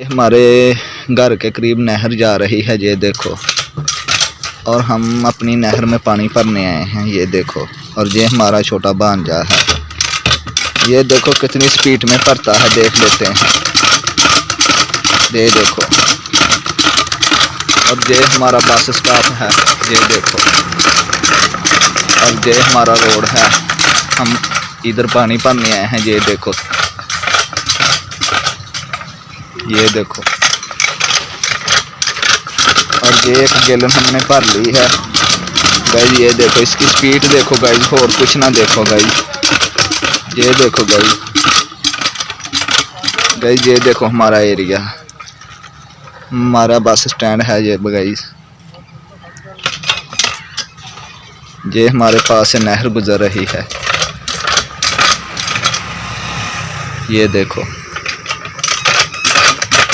हमारे घर के करीब नहर जा रही है, ये देखो। और हम अपनी नहर में पानी भरने आए हैं, ये देखो। और ये हमारा छोटा भांजा है, ये देखो कितनी स्पीड में भरता है, देख लेते हैं। ये देखो। और ये हमारा बस स्टॉप है, ये देखो। और ये हमारा रोड है, हम इधर पानी भरने आए हैं, ये देखो। ये देखो। और ये एक गैलन हमने भर ली है गाइस, ये देखो। इसकी स्पीड देखो गाइस, और कुछ ना देखो गाइस। ये देखो गाइस, ये देखो हमारा एरिया, हमारा बस स्टैंड है ये गाइस। ये हमारे पास से नहर गुजर रही है, ये देखो।